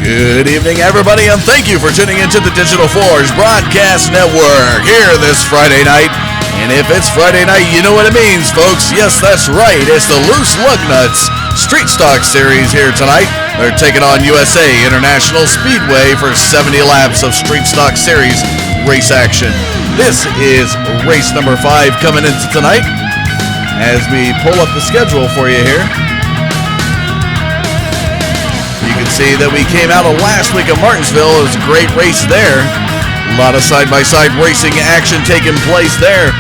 Good evening, everybody, and thank you for tuning into the Digital Forge Broadcast Network here this Friday night. And if it's Friday night, you know what it means, folks. Yes, that's right. It's the Loose Lug Nuts Street Stock Series here tonight. They're taking on USA International Speedway for 70 laps of Street Stock Series race action. This is race number 5 coming into tonight. As we pull up the schedule for you here, you can see that we came out of last week of Martinsville. It was a great race there. A lot of side-by-side racing action taking place there.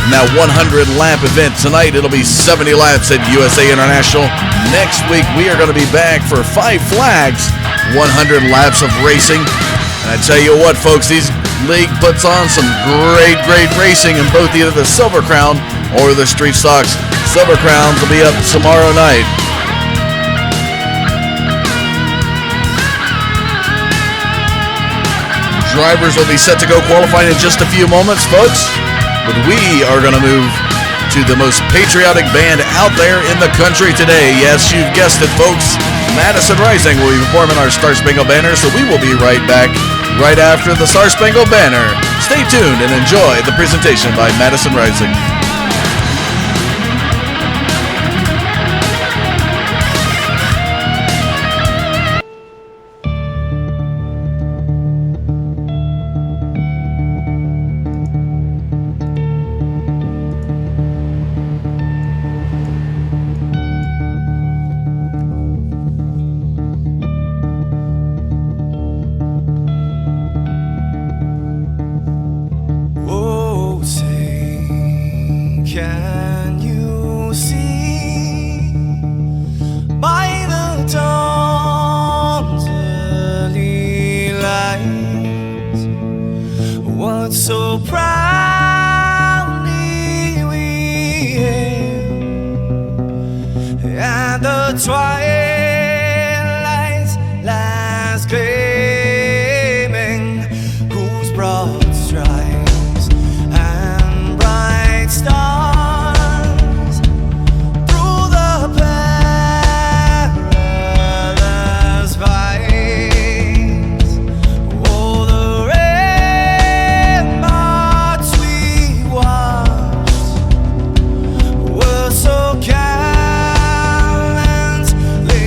In that 100-lap event tonight, it'll be 70 laps at USA International. Next week, we are going to be back for 5 flags, 100 laps of racing. And I tell you what, folks, these league puts on some great racing in both either the Silver Crown or the Street Stocks. Silver Crowns will be up tomorrow night. Drivers will be set to go qualifying in just a few moments, folks. But we are going to move to the most patriotic band out there in the country today. Yes, you've guessed it, folks. Madison Rising will be performing our Star Spangled Banner, so we will be right back right after the Star Spangled Banner. Stay tuned and enjoy the presentation by Madison Rising. Can you see by the dawn's early light what so proudly we hailed at the twilight's last gleaming, whose broad stripes and bright stars Gallantly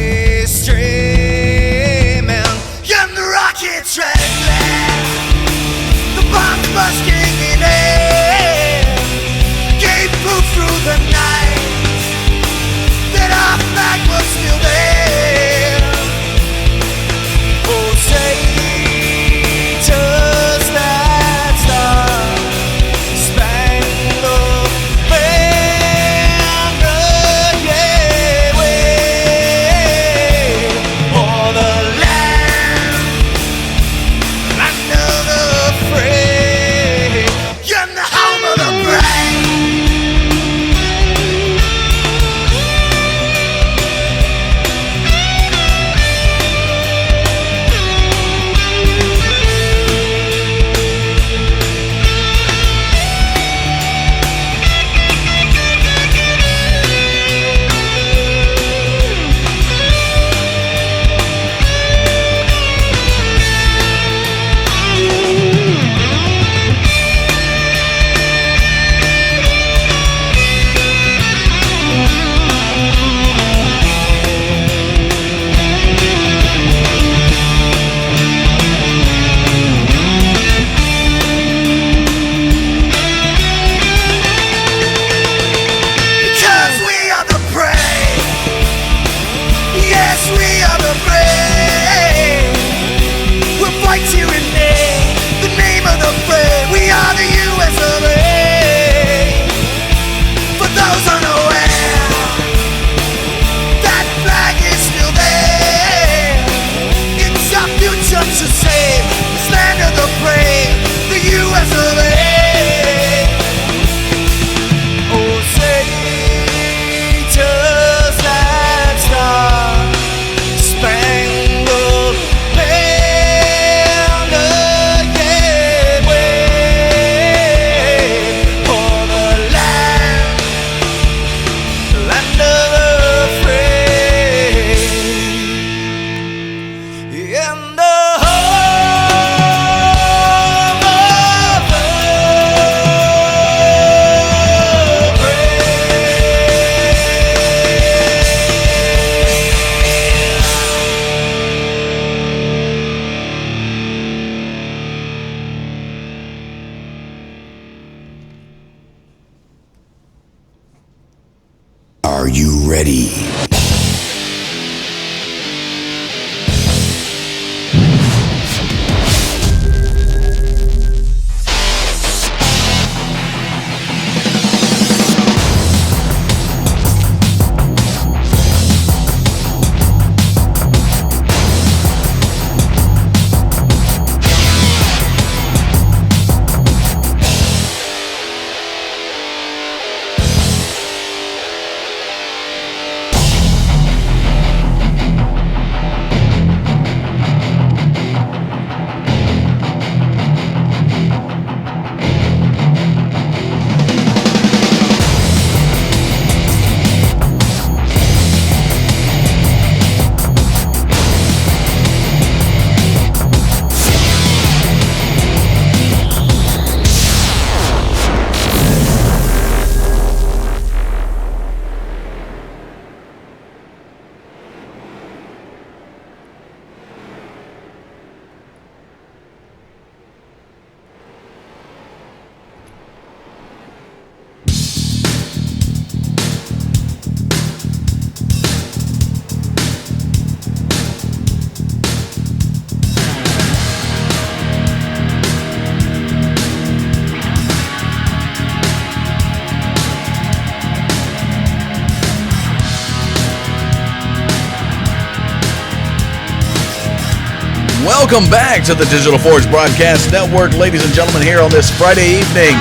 Welcome back to the Digital Forge Broadcast Network, ladies and gentlemen, here on this Friday evening.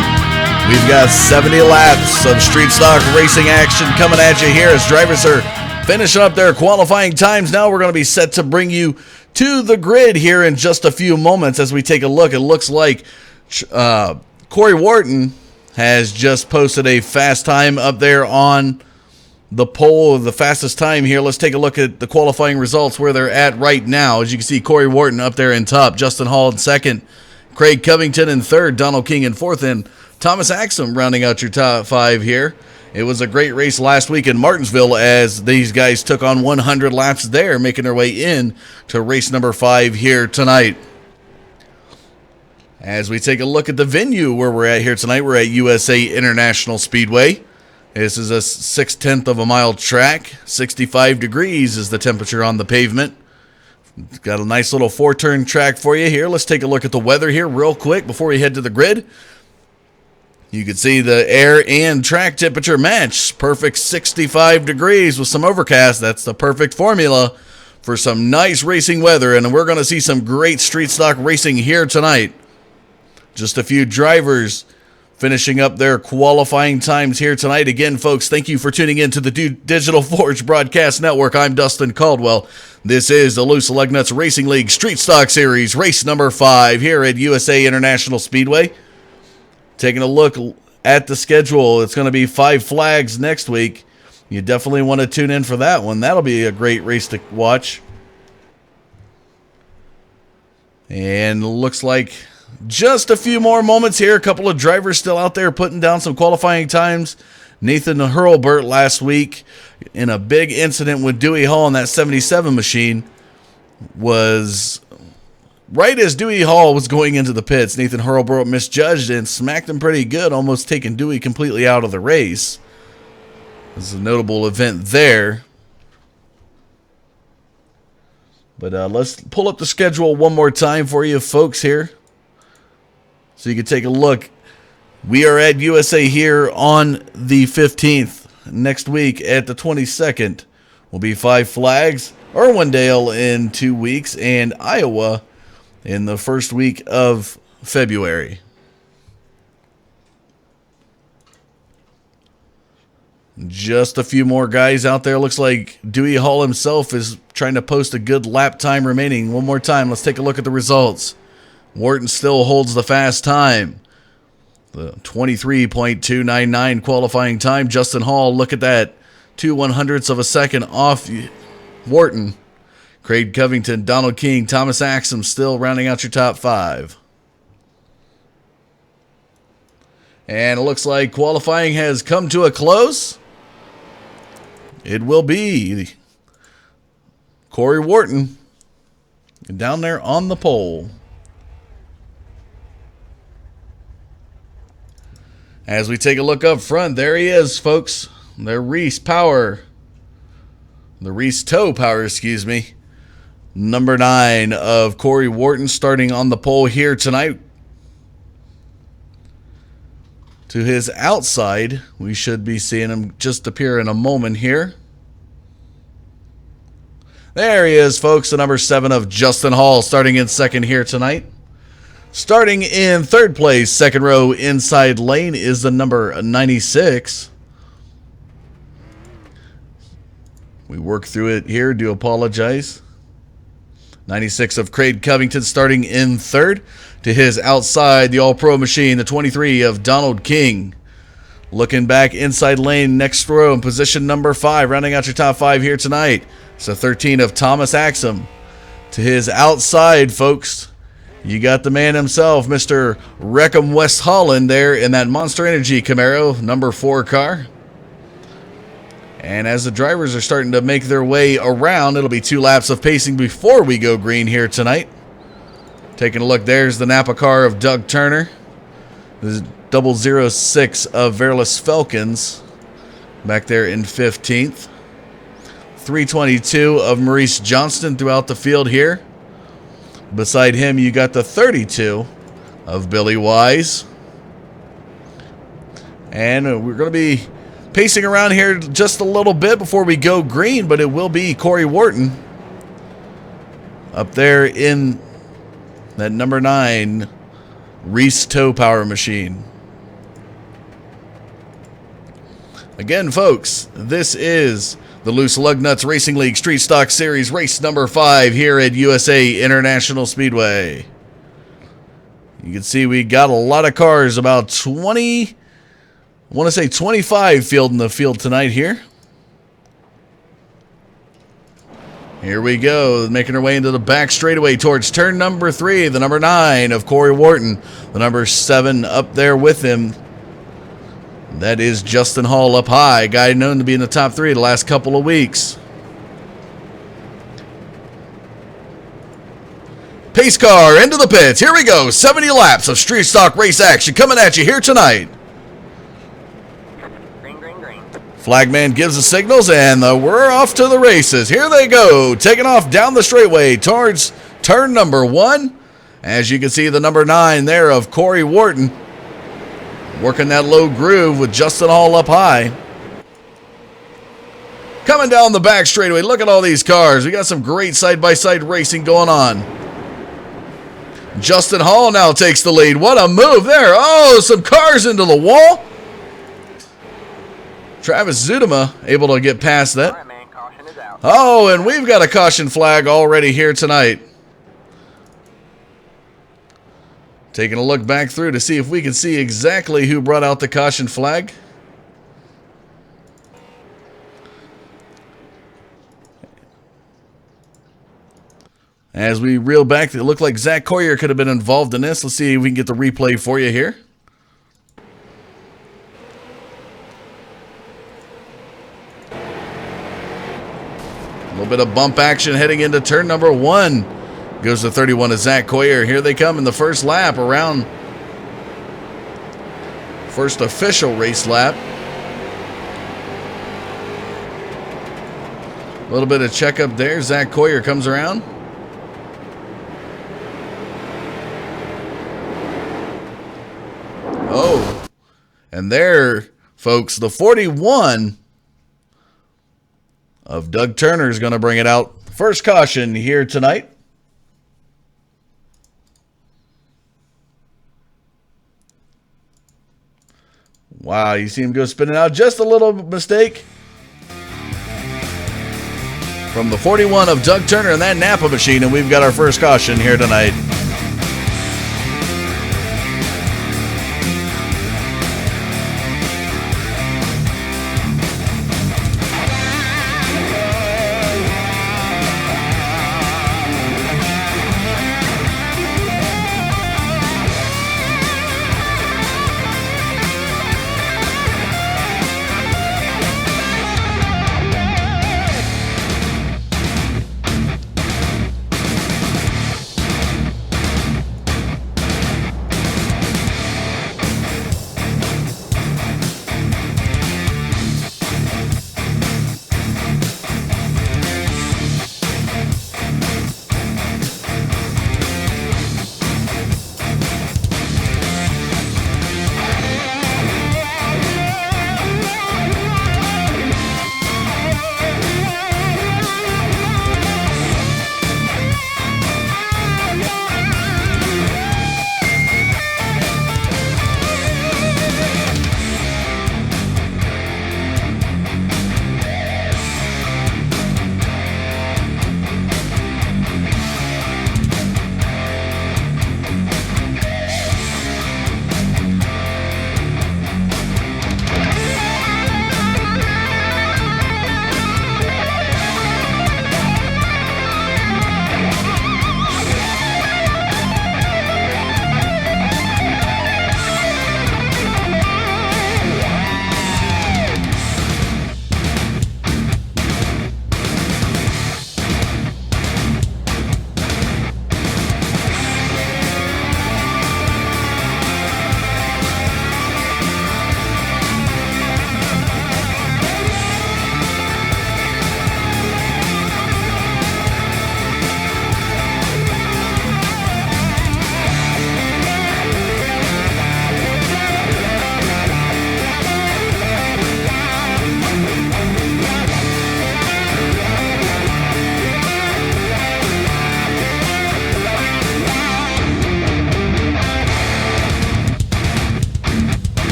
We've got 70 laps of street stock racing action coming at you here as drivers are finishing up their qualifying times. Now we're going to be set to bring you to the grid here in just a few moments as we take a look. It looks like Corey Wharton has just posted a fast time up there on the pole of the fastest time here. Let's take a look at the qualifying results where they're at right now. As you can see, Corey Wharton up there in top, Justin Hall in second, Craig Covington in third, Donald King in fourth, and Thomas Axum rounding out your top five here. It was a great race last week in Martinsville as these guys took on 100 laps there, making their way in to race number 5 here tonight. As we take a look at the venue where we're at here tonight, we're at USA International Speedway. This is a 6/10 of a mile track. 65 degrees is the temperature on the pavement. It's got a nice little 4-turn track for you here. Let's take a look at the weather here real quick before we head to the grid. You can see the air and track temperature match. Perfect 65 degrees with some overcast. That's the perfect formula for some nice racing weather. And we're going to see some great street stock racing here tonight. Just a few drivers finishing up their qualifying times here tonight. Again, folks, thank you for tuning in to the Digital Forge Broadcast Network. I'm Dustin Caldwell. This is the Loose Lug Nuts Racing League Street Stock Series, race number 5 here at USA International Speedway. Taking a look at the schedule, it's going to be 5 flags next week. You definitely want to tune in for that one. That'll be a great race to watch. And looks like just a few more moments here. A couple of drivers still out there putting down some qualifying times. Nathan Hurlburt last week in a big incident with Dewey Hall in that 77 machine was right as Dewey Hall was going into the pits. Nathan Hurlburt misjudged and smacked him pretty good, almost taking Dewey completely out of the race. This is a notable event there. But let's pull up the schedule one more time for you folks here, so you can take a look. We are at USA here on the 15th. Next week at the 22nd will be 5 flags. Irwindale in 2 weeks and Iowa in the first week of February. Just a few more guys out there. Looks like Dewey Hall himself is trying to post a good lap time remaining. One more time, let's take a look at the results. Wharton still holds the fast time. The 23.299 qualifying time. Justin Hall, look at that. 2/100ths of a second off Wharton. Craig Covington, Donald King, Thomas Axum still rounding out your top 5. And it looks like qualifying has come to a close. It will be Corey Wharton down there on the pole. As we take a look up front, there he is, folks. The Reese Tow Power, excuse me. Number 9 of Corey Wharton starting on the pole here tonight. To his outside, we should be seeing him just appear in a moment here. There he is, folks, the number 7 of Justin Hall starting in second here tonight. Starting in third place, second row inside lane, is the number 96. We work through it here, do apologize. 96 of Craig Covington starting in third. To his outside, the All-Pro machine, the 23 of Donald King. Looking back inside lane, next row in position number 5, rounding out your top 5 here tonight. It's the 13 of Thomas Axum. To his outside, folks, you got the man himself, Mr. Wreckham West Holland there in that Monster Energy Camaro, number 4 car. And as the drivers are starting to make their way around, it'll be 2 laps of pacing before we go green here tonight. Taking a look, there's the Napa car of Doug Turner. The 006 of Verlis Falcons back there in 15th. 322 of Maurice Johnston throughout the field here. Beside him, you got the 32 of Billy Wise. And we're going to be pacing around here just a little bit before we go green, but it will be Corey Wharton up there in that number 9 Reese Tow Power machine. Again, folks, this is the Loose Lug Nuts Racing League Street Stock Series race number 5 here at USA International Speedway. You can see we got a lot of cars, about 20, I want to say 25 field in the field tonight here. Here we go, making our way into the back straightaway towards turn number 3, the number 9 of Corey Wharton, the number 7 up there with him. That is Justin Hall up high, a guy known to be in the top 3 the last couple of weeks. Pace car into the pits. Here we go. 70 laps of street stock race action coming at you here tonight. Green, green, green. Flagman gives the signals, and we're off to the races. Here they go, taking off down the straightaway towards turn number 1. As you can see, the number 9 there of Corey Wharton working that low groove with Justin Hall up high. Coming down the back straightaway, look at all these cars. We got some great side-by-side racing going on. Justin Hall now takes the lead. What a move there. Oh, some cars into the wall. Travis Zudema able to get past that. All right, man, caution is out. Oh, and we've got a caution flag already here tonight. Taking a look back through to see if we can see exactly who brought out the caution flag. As we reel back, it looked like Zach Coyer could have been involved in this. Let's see if we can get the replay for you here. A little bit of bump action heading into turn number 1. Goes to 31 to Zach Coyer. Here they come in the first lap around first official race lap. A little bit of checkup there. Zach Coyer comes around. Oh, and there, folks, the 41 of Doug Turner is going to bring it out. First caution here tonight. Wow, you see him go spinning out. Just a little mistake from the 41 of Doug Turner and that Napa machine, and we've got our first caution here tonight.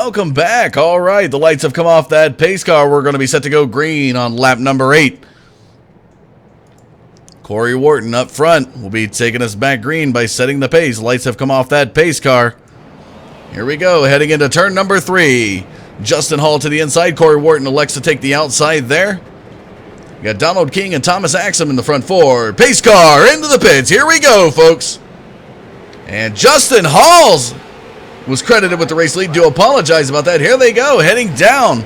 welcome back. All right, the lights have come off that pace car. We're going to be set to go green on lap number 8. Corey Wharton up front will be taking us back green by setting the pace. Lights have come off that pace car. Here we go, heading into turn number 3. Justin Hall to the inside. Corey Wharton elects to take the outside there. We got Donald King and Thomas Axum in the front 4. Pace car into the pits. Here we go, folks. And Justin Hall was credited with the race lead. Do apologize about that. Here they go, heading down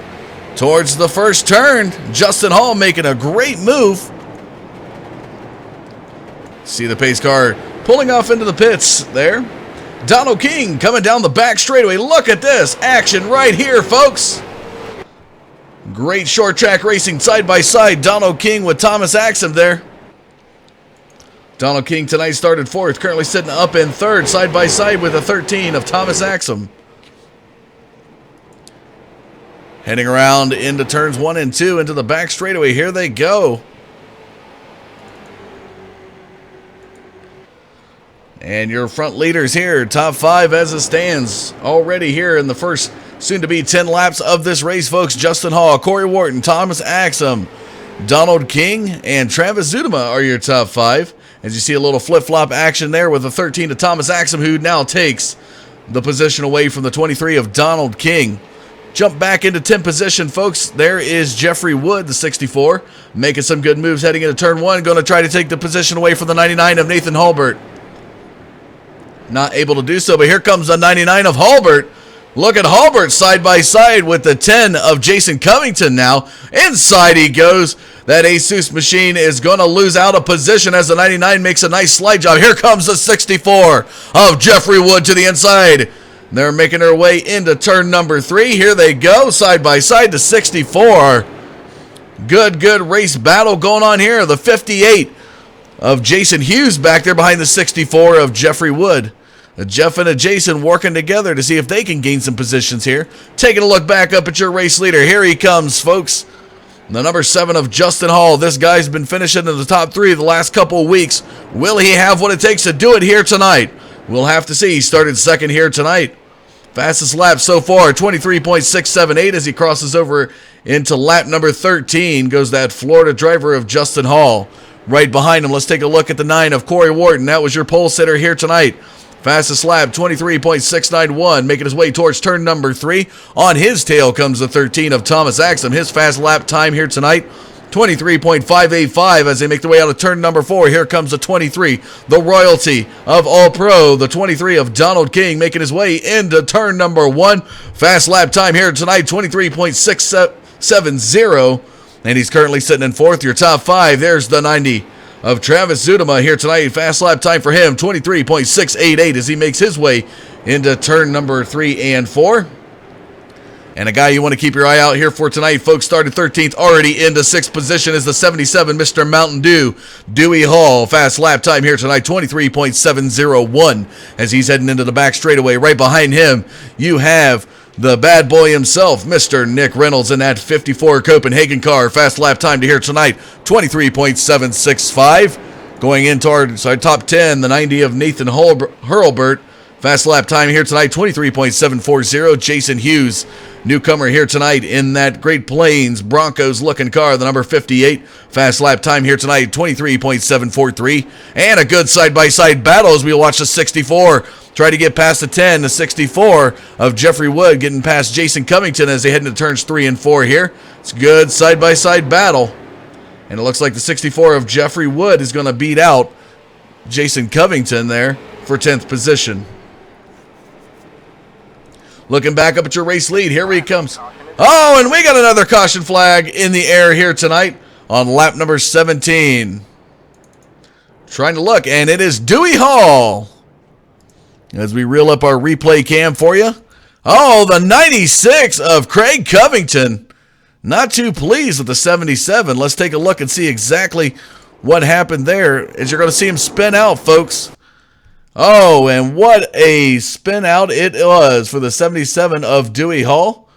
towards the first turn. Justin Hall making a great move. See the pace car pulling off into the pits there. Donald King coming down the back straightaway. Look at this action right here, folks. Great short track racing side by side. Donald King with Thomas Axum there. Donald King tonight started 4th, currently sitting up in 3rd, side by side with the 13 of Thomas Axum. Heading around into turns 1 and 2 into the back straightaway. Here they go. And your front leaders here, top 5 as it stands, already here in the first soon-to-be 10 laps of this race, folks. Justin Hall, Corey Wharton, Thomas Axum, Donald King, and Travis Zudema are your top 5. As you see a little flip-flop action there with the 13 to Thomas Axum, who now takes the position away from the 23 of Donald King. Jump back into 10th position, folks. There is Jeffrey Wood, the 64, making some good moves heading into turn 1. Going to try to take the position away from the 99 of Nathan Hulbert. Not able to do so, but here comes the 99 of Hulbert. Look at Hulbert side by side with the 10 of Jason Covington now. Inside he goes. That Asus machine is going to lose out a position as the 99 makes a nice slide job. Here comes the 64 of Jeffrey Wood to the inside. They're making their way into turn number 3. Here they go, side by side to 64. Good race battle going on here. The 58 of Jason Hughes back there behind the 64 of Jeffrey Wood. Jeff and Jason working together to see if they can gain some positions here. Taking a look back up at your race leader. Here he comes, folks. The number 7 of Justin Hall. This guy's been finishing in the top 3 the last couple of weeks. Will he have what it takes to do it here tonight? We'll have to see. He started 2nd here tonight. Fastest lap so far, 23.678 as he crosses over into lap number 13. Goes that Florida driver of Justin Hall. Right behind him, let's take a look at the 9 of Corey Wharton. That was your pole sitter here tonight. Fastest lap, 23.691, making his way towards turn number 3. On his tail comes the 13 of Thomas Axum. His fast lap time here tonight, 23.585 as they make their way out of turn number 4. Here comes the 23, the royalty of All-Pro, the 23 of Donald King, making his way into turn number 1. Fast lap time here tonight, 23.670, and he's currently sitting in 4th. Your top 5, there's the 90 of Travis Zudema here tonight. Fast lap time for him, 23.688 as he makes his way into turn number 3 and 4. And a guy you want to keep your eye out here for tonight, folks, started 13th, already into 6th position is the 77, Mr. Mountain Dew, Dewey Hall. Fast lap time here tonight, 23.701 as he's heading into the back straightaway. Right behind him, you have the bad boy himself, Mr. Nick Reynolds, in that 54 Copenhagen car. Fast lap time to here tonight, 23.765. Going in towards our top 10, the 90 of Nathan Hurlbert. Fast lap time here tonight, 23.740. Jason Hughes, newcomer here tonight in that Great Plains Broncos looking car, the number 58. Fast lap time here tonight, 23.743. And a good side-by-side battle as we watch the 64 try to get past the 10, the 64 of Jeffrey Wood getting past Jason Covington as they head into turns 3 and 4 here. It's a good side-by-side battle. And it looks like the 64 of Jeffrey Wood is going to beat out Jason Covington there for 10th position. Looking back up at your race lead, here he comes. Oh, and we got another caution flag in the air here tonight on lap number 17. Trying to look, and it is Dewey Hall. As we reel up our replay cam for you. Oh, the 96 of Craig Covington. Not too pleased with the 77. Let's take a look and see exactly what happened there as you're going to see him spin out, folks. Oh, and what a spin out it was for the 77 of Dewey Hall.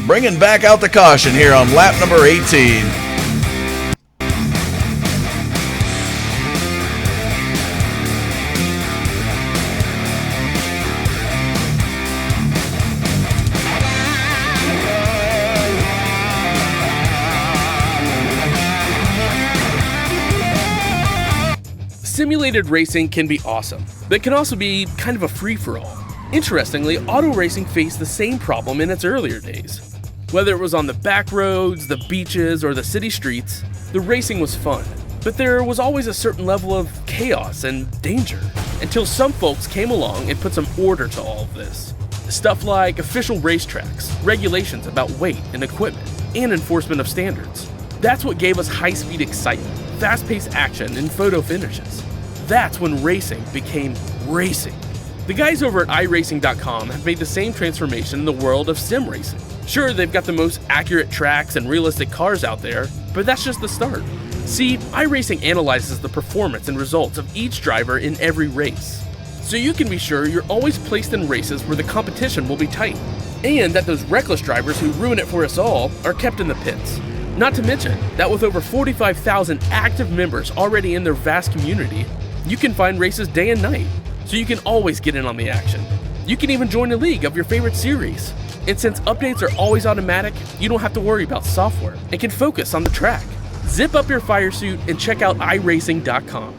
Bringing back out the caution here on lap number 18. Simulated racing can be awesome, but it can also be kind of a free-for-all. Interestingly, auto racing faced the same problem in its earlier days. Whether it was on the back roads, the beaches, or the city streets, the racing was fun. But there was always a certain level of chaos and danger, until some folks came along and put some order to all of this. Stuff like official racetracks, regulations about weight and equipment, and enforcement of standards. That's what gave us high-speed excitement, fast-paced action, and photo finishes. That's when racing became racing. The guys over at iRacing.com have made the same transformation in the world of sim racing. Sure, they've got the most accurate tracks and realistic cars out there, but that's just the start. See, iRacing analyzes the performance and results of each driver in every race, so you can be sure you're always placed in races where the competition will be tight, and that those reckless drivers who ruin it for us all are kept in the pits. Not to mention that with over 45,000 active members already in their vast community, you can find races day and night, so you can always get in on the action. You can even join a league of your favorite series. And since updates are always automatic, you don't have to worry about software and can focus on the track. Zip up your fire suit and check out iRacing.com.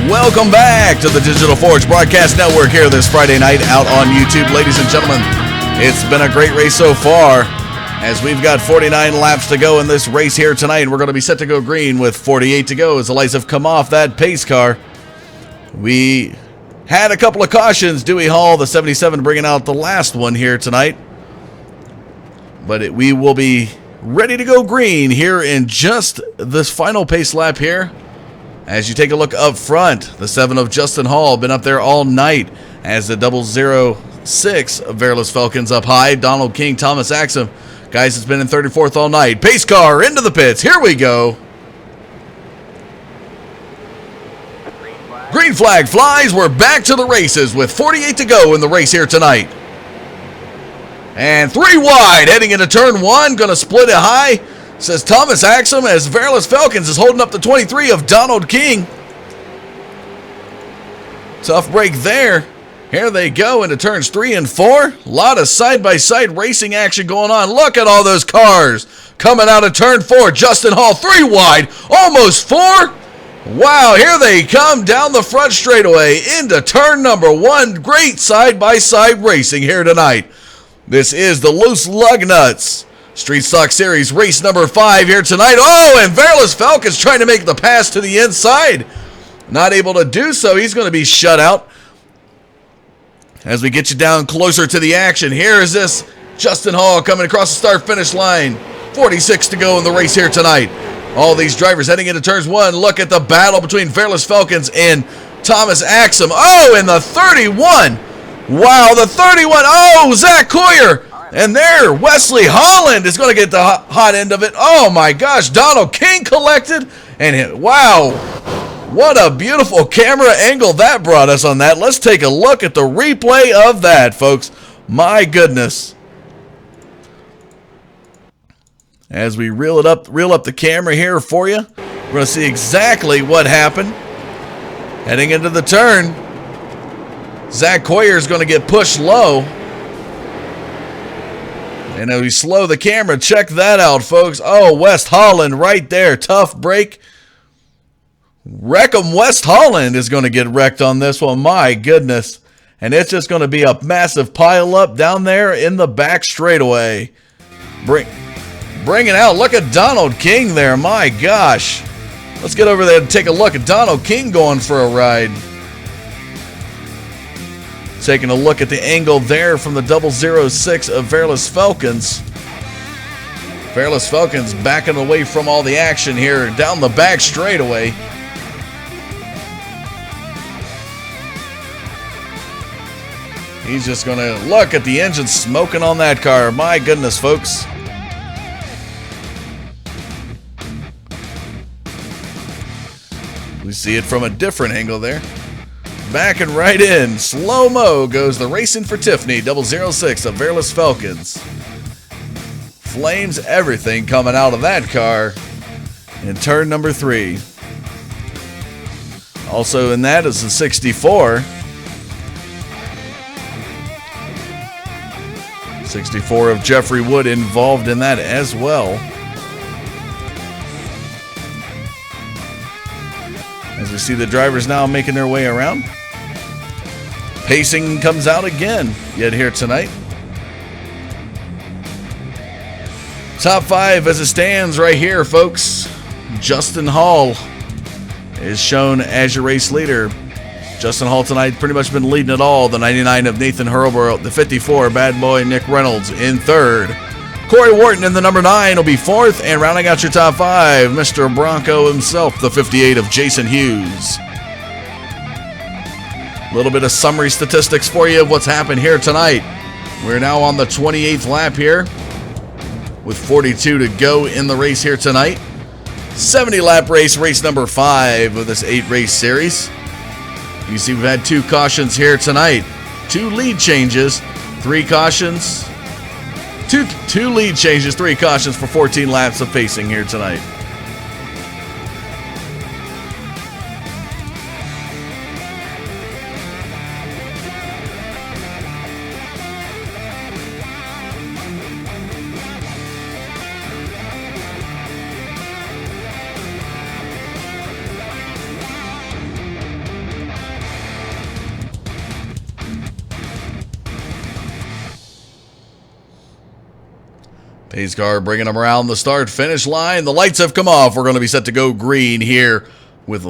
Welcome back to the Digital Forge Broadcast Network here this Friday night out on YouTube. Ladies and gentlemen, it's been a great race so far as we've got 49 laps to go in this race here tonight. We're going to be set to go green with 48 to go as the lights have come off that pace car. We had a couple of cautions. Dewey Hall, the 77, bringing out the last one here tonight. But we will be ready to go green here in just this final pace lap here. As you take a look up front, the 7 of Justin Hall, been up there all night as the 006 of Verilous Falcons up high. Donald King, Thomas Axum. Guys, it's been in 34th all night. Pace car into the pits. Here we go. Green flag flies. We're back to the races with 48 to go in the race here tonight. And 3 wide heading into turn 1. Going to split it high. Says Thomas Axum as Verilous Falcons is holding up the 23 of Donald King. Tough break there. Here they go into turns 3 and 4. A lot of side-by-side racing action going on. Look at all those cars coming out of turn 4. Justin Hall 3 wide, almost 4. Wow, here they come down the front straightaway into turn number 1. Great side-by-side racing here tonight. This is the Loose Lug Nuts Street Stock Series race number 5 here tonight. Oh, and Verilous Falcons trying to make the pass to the inside. Not able to do so. He's going to be shut out. As we get you down closer to the action, here is this Justin Hall coming across the start-finish line. 46 to go in the race here tonight. All these drivers heading into turns 1. Look at the battle between Verilous Falcons and Thomas Axum. Oh, and the 31. Wow, the 31. Oh, Zach Coyer. And there, Wesley Holland is going to get the hot end of it. Oh, my gosh. Donald King collected. And wow, what a beautiful camera angle that brought us on that. Let's take a look at the replay of that, folks. My goodness. As we reel up the camera here for you, we're going to see exactly what happened. Heading into the turn, Zach Coyer is going to get pushed low. And as we slow the camera, check that out, folks. Oh, West Holland right there. Tough break. Wreckham West Holland is going to get wrecked on this one. My goodness. and it's just going to be a massive pile up down there in the back straightaway. Bring it out. Look at Donald King there. My gosh. Let's get over there and take a look at Donald King going for a ride. Taking a look at the angle there from the 006 of Verlis Falcons. Verlis Falcons backing away from all the action here down the back straightaway. He's just going to look at the engine smoking on that car. My goodness, folks. We see it from a different angle there. Backing right in. Slow-mo goes the Racing for Tiffany 006 of Verlis Falcons. Flames everything coming out of that car in turn number 3. Also in that is the 64. 64 of Jeffrey Wood involved in that as well. As we see the drivers now making their way around. Pacing comes out again yet here tonight. Top 5 as it stands right here, folks. Justin Hall is shown as your race leader. Justin Hall tonight pretty much been leading it all. The 99 of Nathan Hurlburt, the 54 Bad Boy Nick Reynolds in 3rd. Corey Wharton in the number 9 will be 4th, and rounding out your top 5, Mr. Bronco himself, the 58 of Jason Hughes. A little bit of summary statistics for you of what's happened here tonight. We're now on the 28th lap here with 42 to go in the race here tonight. 70-lap race, race number 5 of this 8-race series. You see we've had 2 cautions here tonight. 2 lead changes, 3 cautions. Two lead changes, 3 cautions for 14 laps of pacing here tonight. Pace car bringing them around the start-finish line. The lights have come off. We're going to be set to go green here with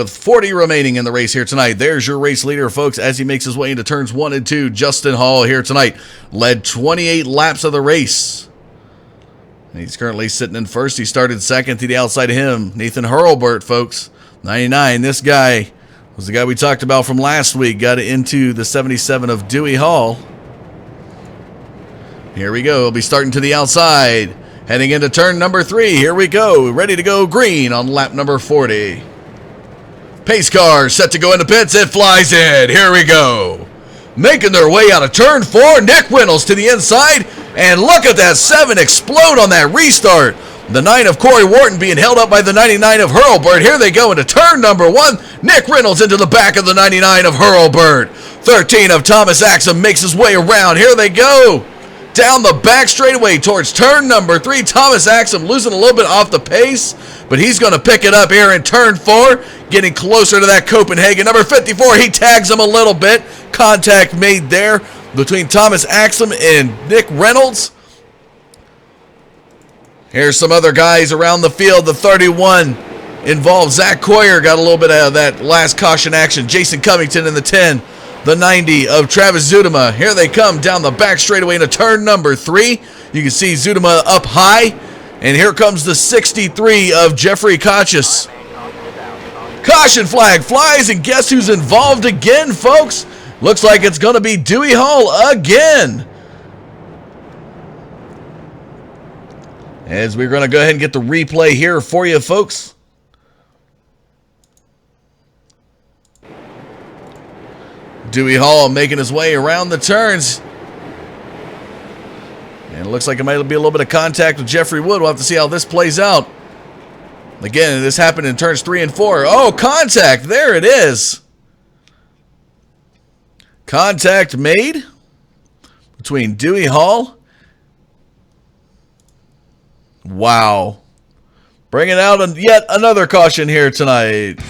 40 remaining in the race here tonight. There's your race leader, folks, as he makes his way into turns 1 and 2. Justin Hall here tonight led 28 laps of the race. He's currently sitting in first. He started second to the outside of him. Nathan Hurlburt, folks, 99. This guy was the guy we talked about from last week. Got into the 77 of Dewey Hall. Here we go. We'll be starting to the outside. Heading into turn number 3. Here we go. Ready to go green on lap number 40. Pace car set to go into pits. It flies in. Here we go. Making their way out of turn 4. Nick Reynolds to the inside. And look at that 7 explode on that restart. The 9 of Corey Wharton being held up by the 99 of Hurlburt. Here they go into turn number 1. Nick Reynolds into the back of the 99 of Hurlburt. 13 of Thomas Axum makes his way around. Here they go. Down the back straightaway towards turn number 3. Thomas Axum losing a little bit off the pace, but he's going to pick it up here in turn 4, getting closer to that Copenhagen. Number 54, he tags him a little bit. Contact made there between Thomas Axum and Nick Reynolds. Here's some other guys around the field. The 31 involved Zach Coyer, got a little bit of that last caution action. Jason Covington in the 10. The 90 of Travis Zudema. Here they come down the back straightaway into turn number 3. You can see Zudema up high. And here comes the 63 of Jeffrey Kochis. Caution flag flies, and guess who's involved again, folks? Looks like it's going to be Dewey Hall again. As we're going to go ahead and get the replay here for you, folks. Dewey Hall making his way around the turns. And it looks like it might be a little bit of contact with Jeffrey Wood. We'll have to see how this plays out. Again, this happened in turns 3 and 4. Oh, contact. There it is. Contact made between Dewey Hall. Wow. Bringing out yet another caution here tonight.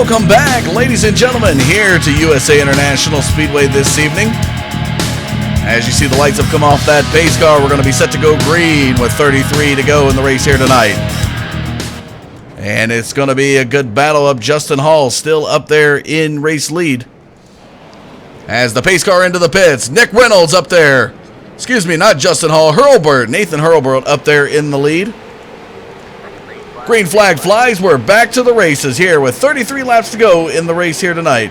welcome back, ladies and gentlemen, here to USA International Speedway this evening. As you see, the lights have come off that pace car. We're going to be set to go green with 33 to go in the race here tonight. And it's going to be a good battle up. Justin Hall still up there in race lead. As the pace car into the pits, Nick Reynolds up there. Excuse me, not Justin Hall, Hurlburt. Nathan Hurlburt up there in the lead. Green flag flies. We're back to the races here with 33 laps to go in the race here tonight.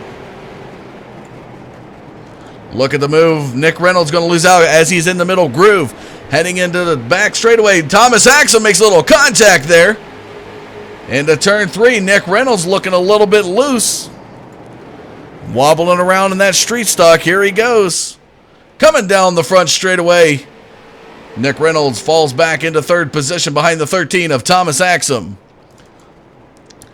Look at the move. Nick Reynolds going to lose out as he's in the middle groove. Heading into the back straightaway. Thomas Axum makes a little contact there. Into turn 3, Nick Reynolds looking a little bit loose. Wobbling around in that street stock. Here he goes. Coming down the front straightaway. Nick Reynolds falls back into third position behind the 13 of Thomas Axum.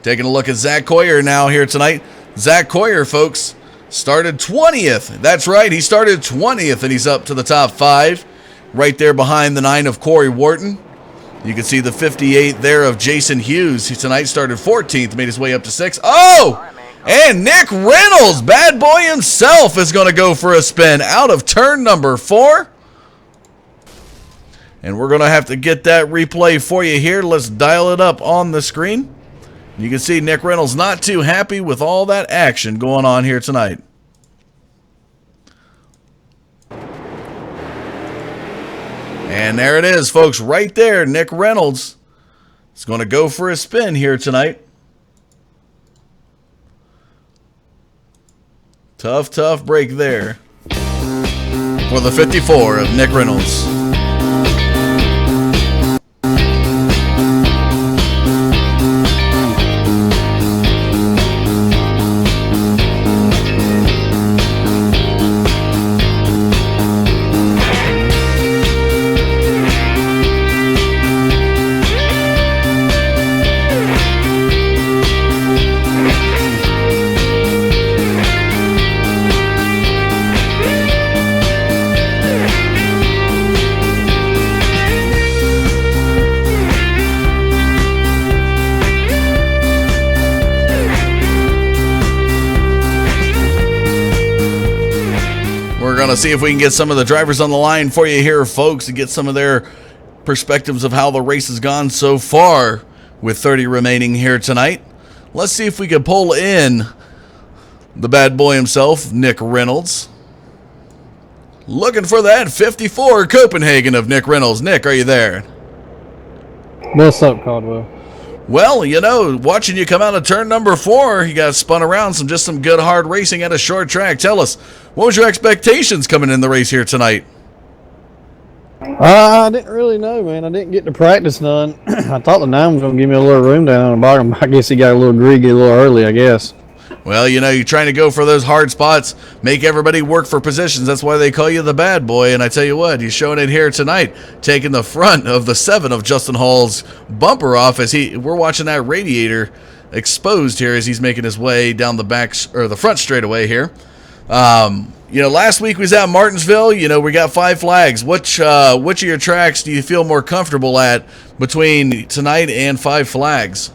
Taking a look at Zach Coyer now here tonight. Zach Coyer, folks, started 20th. That's right, he started 20th, and he's up to the top 5. Right there behind the 9 of Corey Wharton. You can see the 58 there of Jason Hughes. He tonight started 14th, made his way up to 6th. Oh! And Nick Reynolds, bad boy himself, is going to go for a spin out of turn number 4. And we're going to have to get that replay for you here. Let's dial it up on the screen. You can see Nick Reynolds not too happy with all that action going on here tonight. And there it is, folks, right there. Nick Reynolds is going to go for a spin here tonight. Tough break there for the 54 of Nick Reynolds. We're going to see if we can get some of the drivers on the line for you here, folks, and get some of their perspectives of how the race has gone so far with 30 remaining here tonight. Let's see if we can pull in the bad boy himself, Nick Reynolds. Looking for that 54 Copenhagen of Nick Reynolds. Nick, are you there? What's up, Caldwell? Well, you know, watching you come out of turn number 4, you got spun around some good hard racing at a short track. Tell us, what was your expectations coming in the race here tonight? I didn't really know, man. I didn't get to practice none. I thought the 9 was going to give me a little room down on the bottom. I guess he got a little greedy a little early, I guess. Well, you know, you're trying to go for those hard spots, make everybody work for positions. That's why they call you the bad boy. And I tell you what, he's showing it here tonight, taking the front of the 7 of Justin Hall's bumper off as we're watching that radiator exposed here as he's making his way down the back or the front straightaway here. You know, last week we was at Martinsville. You know, we got 5 flags. Which of your tracks do you feel more comfortable at between tonight and 5 flags?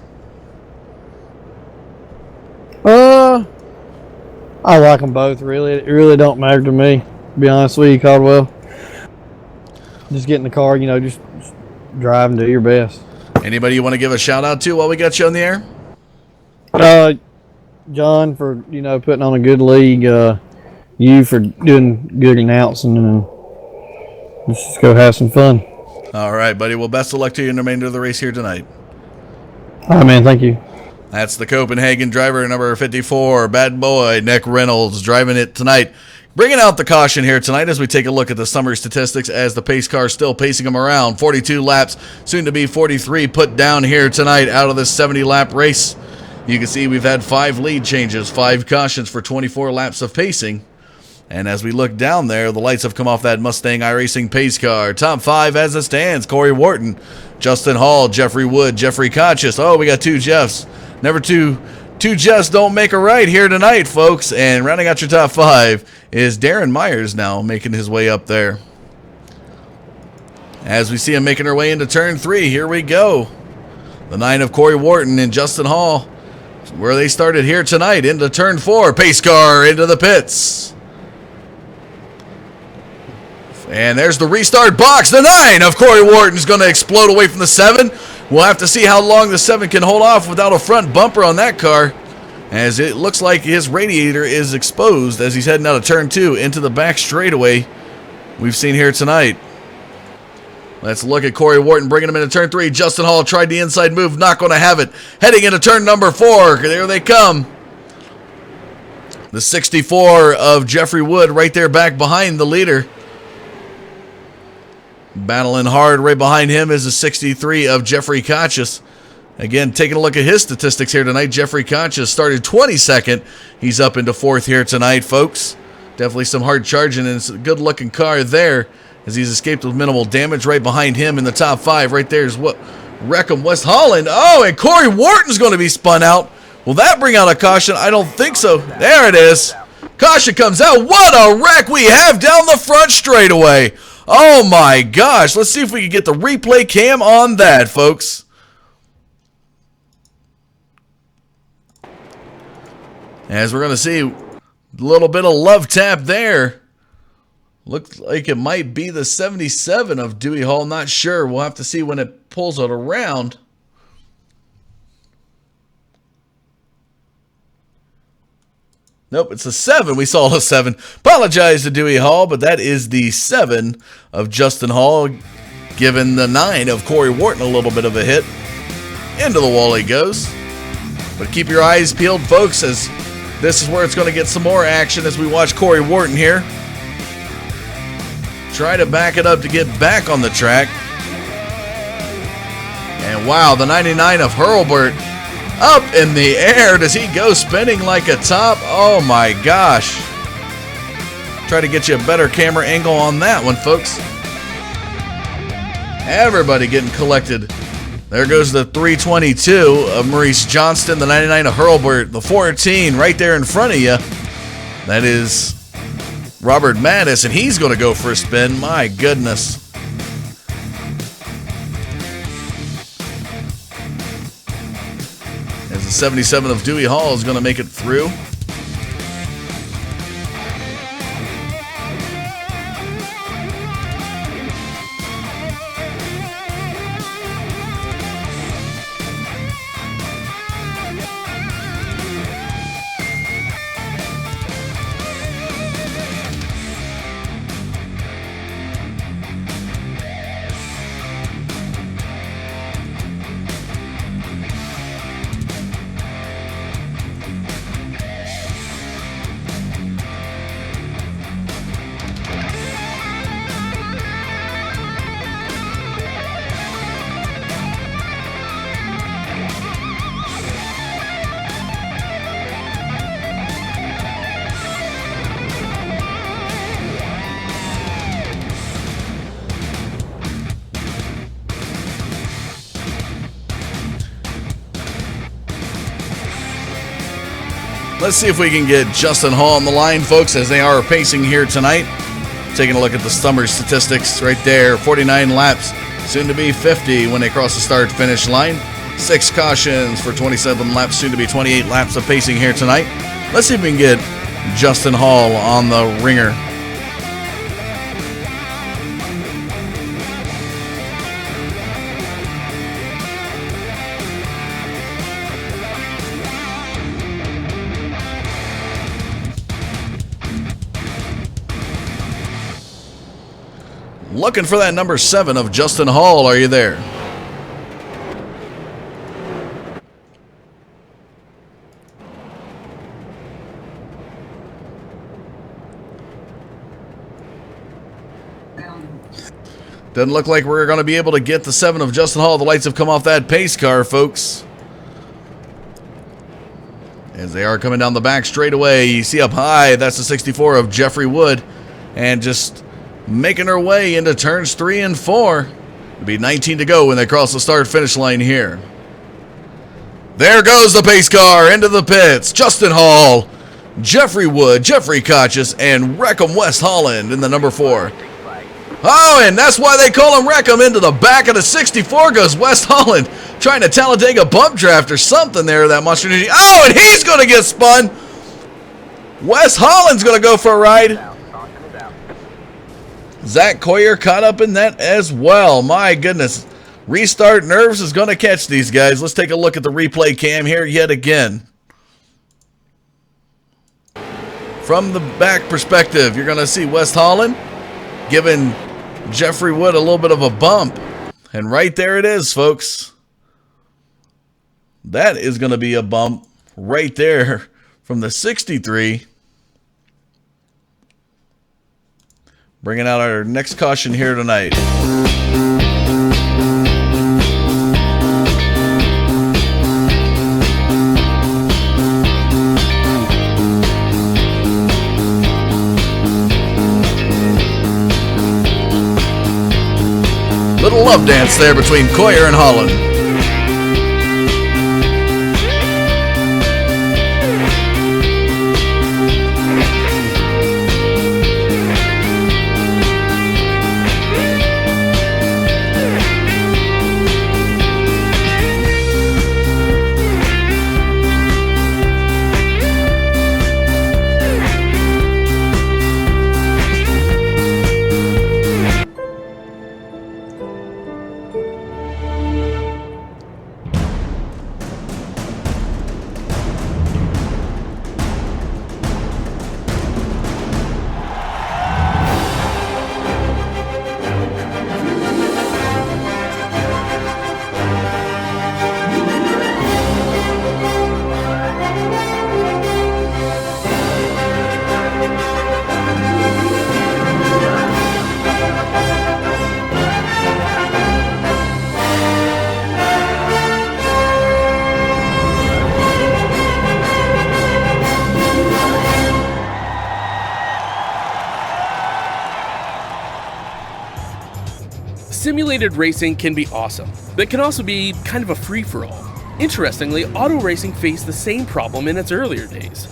I like them both, really. It really don't matter to me, to be honest with you, Caldwell. Just get in the car, you know, just drive and do your best. Anybody you want to give a shout out to while we got you on the air? John for, you know, putting on a good league. You for doing good announcing, and let's just go have some fun. All right, buddy. Well, best of luck to you in the remainder of the race here tonight. All right, man. Thank you. That's the Copenhagen driver, number 54, bad boy, Nick Reynolds, driving it tonight. Bringing out the caution here tonight as we take a look at the summary statistics as the pace car still pacing them around. 42 laps, soon to be 43, put down here tonight out of this 70-lap race. You can see we've had 5 lead changes, 5 cautions for 24 laps of pacing. And as we look down there, the lights have come off that Mustang iRacing pace car. Top 5 as it stands, Corey Wharton, Justin Hall, Jeffrey Wood, Jeffrey Kochis. Oh, we got 2 Jeffs. Never two Jeffs don't make a right here tonight, folks. And rounding out your top 5 is Darren Myers now making his way up there. As we see him making her way into turn 3, here we go. The 9 of Corey Wharton and Justin Hall where they started here tonight, into turn 4. Pace car into the pits. And there's the restart box. The 9 of Corey Wharton's going to explode away from the 7. We'll have to see how long the 7 can hold off without a front bumper on that car, as it looks like his radiator is exposed as he's heading out of turn 2 into the back straightaway we've seen here tonight. Let's look at Corey Wharton bringing him into turn 3. Justin Hall tried the inside move, not going to have it. Heading into turn number 4. There they come. The 64 of Jeffrey Wood right there back behind the leader. Battling hard right behind him is the 63 of Jeffrey Kochis. Again, taking a look at his statistics here tonight, Jeffrey Kochis started 22nd. He's up into 4th here tonight, folks. Definitely some hard charging, and it's a good-looking car there, as he's escaped with minimal damage. Right behind him in the top 5, right there is what Wreckham West Holland. Oh, and Corey Wharton's going to be spun out. Will that bring out a caution? I don't think so. There it is. Caution comes out. What a wreck we have down the front straightaway. Oh my gosh. Let's see if we can get the replay cam on that, folks. As we're going to see a little bit of love tap there. Looks like it might be the 77 of Dewey Hall. Not sure. We'll have to see when it pulls it around. Nope, it's a 7. We saw a 7. Apologize to Dewey Hall, but that is the 7 of Justin Hall, giving the 9 of Corey Wharton a little bit of a hit. Into the wall he goes. But keep your eyes peeled, folks, as this is where it's going to get some more action as we watch Corey Wharton here try to back it up to get back on the track. And wow, the 99 of Hurlburt up in the air. Does he go spinning like a top? Oh my gosh. Try to get you a better camera angle on that one, folks. Everybody getting collected. There goes the 322 of Maurice Johnston, the 99 of Hurlburt, the 14 right there in front of you. That is Robert Madison. He's going to go for a spin. My goodness. As the 77 of Dewey Hall is going to make it through. Let's see if we can get Justin Hall on the line, folks, as they are pacing here tonight. Taking a look at the summer statistics right there. 49 laps, soon to be 50 when they cross the start-finish line. 6 cautions for 27 laps, soon to be 28 laps of pacing here tonight. Let's see if we can get Justin Hall on the ringer. Looking for that number 7 of Justin Hall. Are you there? Doesn't look like we're going to be able to get the 7 of Justin Hall. The lights have come off that pace car, folks. As they are coming down the back straightaway. You see up high, that's the 64 of Jeffrey Wood. And just making her way into turns 3 and 4. It'll be 19 to go when they cross the start-finish line here. There goes the pace car into the pits. Justin Hall, Jeffrey Wood, Jeffrey Kochis, and Wreckham West Holland in the number 4. Oh, and that's why they call him Wreckham. Into the back of the 64 goes West Holland. trying to Talladega bump draft or something there, that Monster Energy. Oh, and he's going to get spun. Wes Holland's going to go for a ride. Zach Coyer caught up in that as well. My goodness. Restart Nerves is going to catch these guys. Let's take a look at the replay cam here yet again. From the back perspective, you're going to see Wes Holland giving Jeffrey Wood a little bit of a bump. And right there it is, folks. That is going to be a bump right there from the 63. Bringing out our next caution here tonight. Little love dance there between Coyer and Holland. Simulated racing can be awesome, but can also be kind of a free-for-all. Interestingly, auto racing faced the same problem in its earlier days.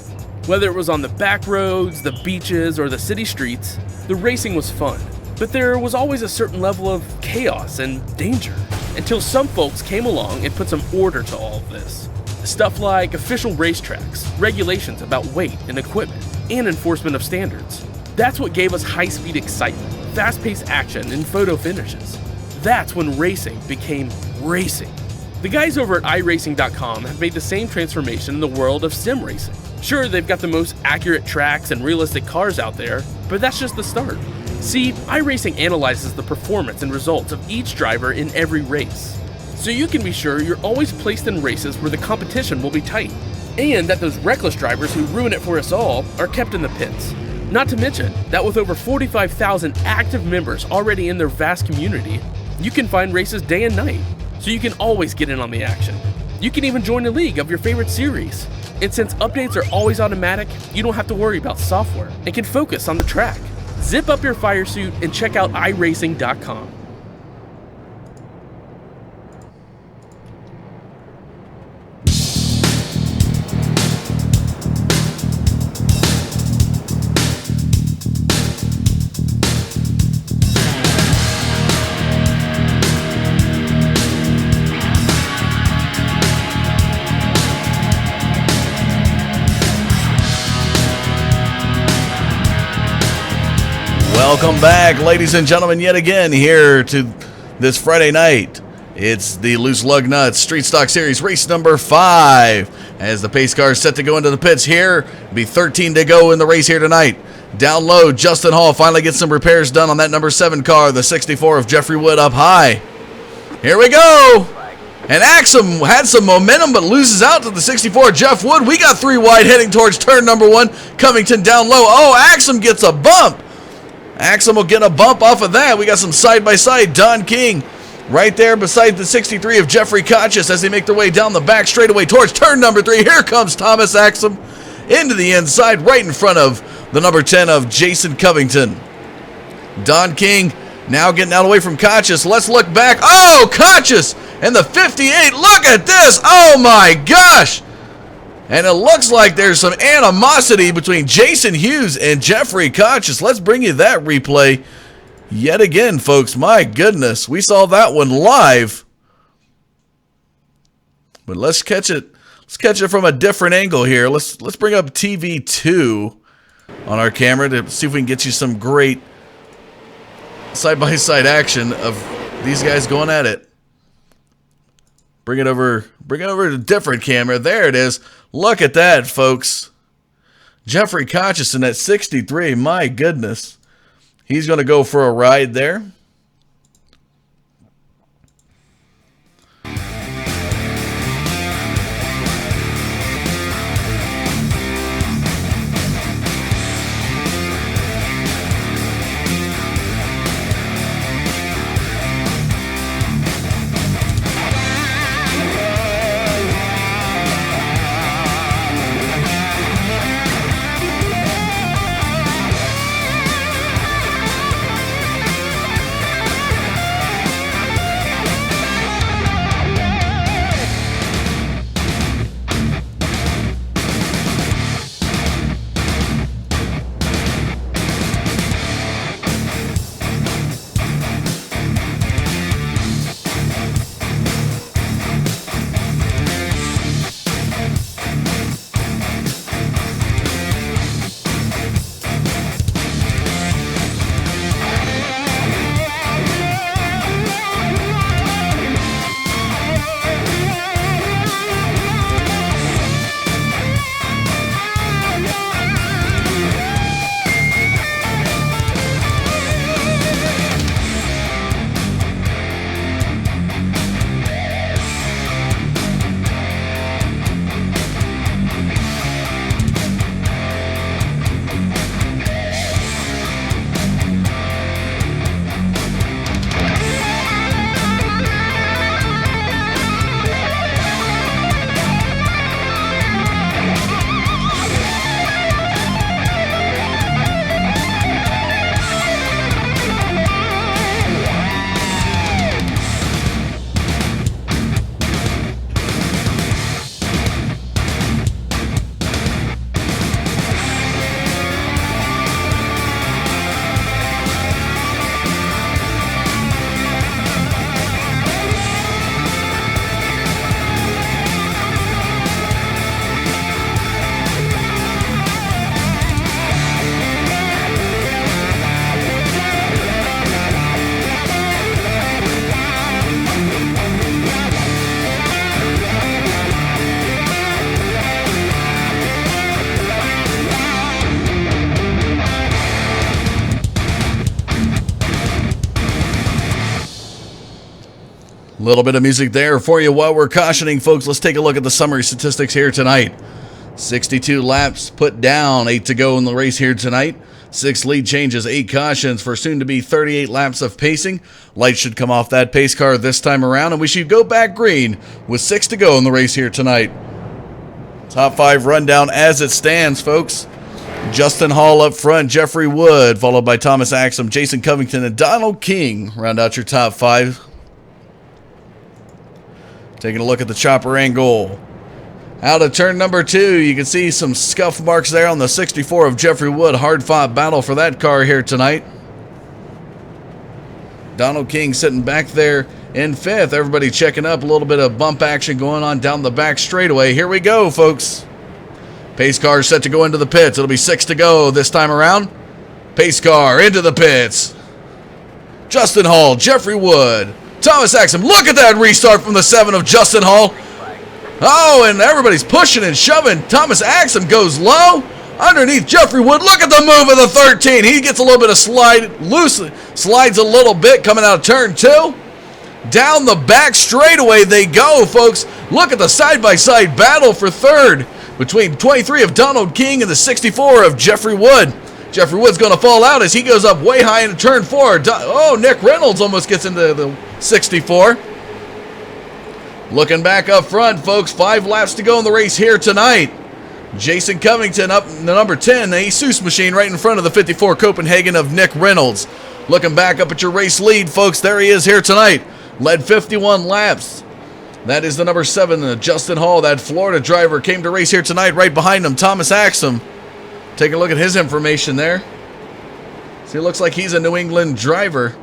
Whether it was on the back roads, the beaches, or the city streets, the racing was fun. But there was always a certain level of chaos and danger, until some folks came along and put some order to all of this. Stuff like official racetracks, regulations about weight and equipment, and enforcement of standards. That's what gave us high-speed excitement, fast-paced action, and photo finishes. That's when racing became racing. The guys over at iRacing.com have made the same transformation in the world of sim racing. Sure, they've got the most accurate tracks and realistic cars out there, but that's just the start. See, iRacing analyzes the performance and results of each driver in every race, so you can be sure you're always placed in races where the competition will be tight, and that those reckless drivers who ruin it for us all are kept in the pits. Not to mention that with over 45,000 active members already in their vast community, you can find races day and night, so you can always get in on the action. You can even join a league of your favorite series. And since updates are always automatic, you don't have to worry about software and can focus on the track. Zip up your fire suit and check out iRacing.com. Welcome back, ladies and gentlemen, yet again here to this Friday night. It's the Loose Lug Nuts Street Stock Series race number 5. As the pace car is set to go into the pits here, be 13 to go in the race here tonight. Down low, Justin Hall finally gets some repairs done on that number 7 car, the 64 of Jeffrey Wood up high. Here we go. And Axum had some momentum but loses out to the 64 Jeff Wood. We got 3 wide heading towards turn number 1. Covington down low. Oh, Axum gets a bump. Axum will get a bump off of that. We got some side-by-side. Don King right there beside the 63 of Jeffrey Kochis as they make their way down the back straightaway towards turn number 3. Here comes Thomas Axum into the inside right in front of the number 10 of Jason Covington. Don King now getting out of the way from Kochis. Let's look back. Oh, Kochis and the 58. Look at this. Oh, my gosh. And it looks like there's some animosity between Jason Hughes and Jeffrey Kochis. Let's bring you that replay yet again, folks. My goodness, we saw that one live. But let's catch it. Let's catch it from a different angle here. Let's bring up TV2 on our camera to see if we can get you some great side-by-side action of these guys going at it. Bring it over to a different camera. There it is. Look at that, folks. Jeffrey Kochison at 63. My goodness. He's going to go for a ride there. A little bit of music there for you while we're cautioning, folks. Let's take a look at the summary statistics here tonight. 62 laps put down, 8 to go in the race here tonight. 6 lead changes, 8 cautions for soon-to-be 38 laps of pacing. Lights should come off that pace car this time around, and we should go back green with 6 to go in the race here tonight. Top 5 rundown as it stands, folks. Justin Hall up front, Jeffrey Wood, followed by Thomas Axum, Jason Covington, and Donald King round out your top 5. Taking a look at the chopper angle. Out of turn number 2, you can see some scuff marks there on the 64 of Jeffrey Wood. Hard-fought battle for that car here tonight. Donald King sitting back there in 5th. Everybody checking up. A little bit of bump action going on down the back straightaway. Here we go, folks. Pace car set to go into the pits. It'll be 6 to go this time around. Pace car into the pits. Justin Hall, Jeffrey Wood, Thomas Axum. Look at that restart from the 7 of Justin Hall. Oh, and everybody's pushing and shoving. Thomas Axum goes low underneath Jeffrey Wood. Look at the move of the 13. He gets a little bit of slide, loosely slides a little bit coming out of turn 2. Down the back straightaway they go, folks. Look at the side-by-side battle for 3rd between 23 of Donald King and the 64 of Jeffrey Wood. Jeffrey Wood's going to fall out as he goes up way high into turn 4. Oh, Nick Reynolds almost gets into the 64. Looking back up front, folks, 5 laps to go in the race here tonight. Jason Covington up in the number 10, the Jesus machine right in front of the 54 Copenhagen of Nick Reynolds. Looking back up at your race lead, folks, there he is here tonight. Led 51 laps. That is the number 7, Justin Hall, that Florida driver, came to race here tonight. Right behind him, Thomas Axum. Take a look at his information there. See, it looks like he's a New England driver.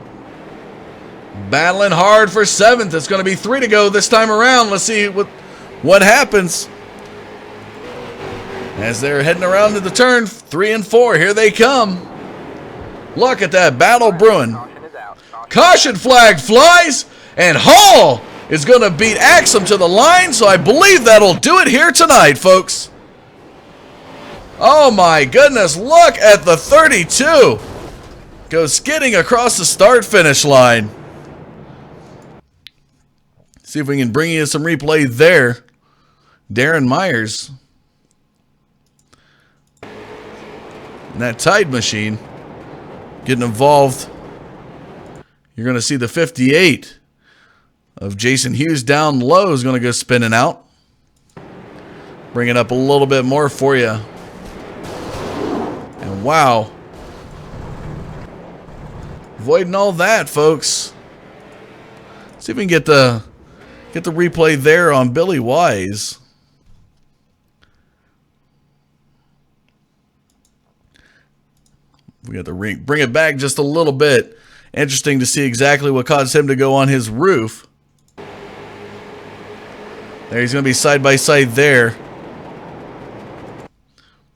Battling hard for 7th. It's going to be 3 to go this time around. Let's see what what happens as they're heading around to the turn 3 and 4. Here they come. Look at that battle brewing. Caution flag flies, and Hall is going to beat Axum to the line, so I believe that'll do it here tonight, folks. Oh my goodness, look at the 32. Goes skidding across the start-finish line. See if we can bring you some replay there. Darren Myers. And that Tide machine getting involved. You're going to see the 58 of Jason Hughes down low is going to go spinning out. Bring it up a little bit more for you. And wow. Avoiding all that, folks. See if we can get the replay there on Billy Wise. We got the ring. Bring it back just a little bit. Interesting to see exactly what caused him to go on his roof. There, he's going to be side by side there.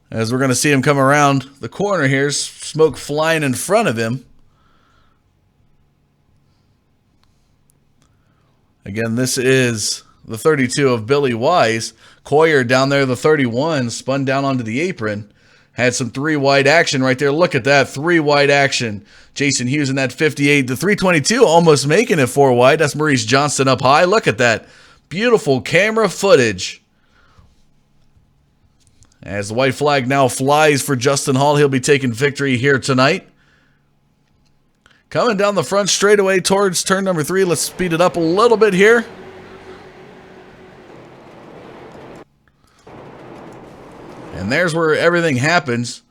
As we're going to see him come around the corner here, smoke flying in front of him. Again, this is the 32 of Billy Wise. Coyer down there, the 31, spun down onto the apron. Had some 3-wide action right there. Look at that, 3-wide action. Jason Hughes in that 58. The 322 almost making it 4-wide. That's Maurice Johnston up high. Look at that. Beautiful camera footage. As the white flag now flies for Justin Hall, he'll be taking victory here tonight. Coming down the front straightaway towards turn number 3. Let's speed it up a little bit here. And there's where everything happens.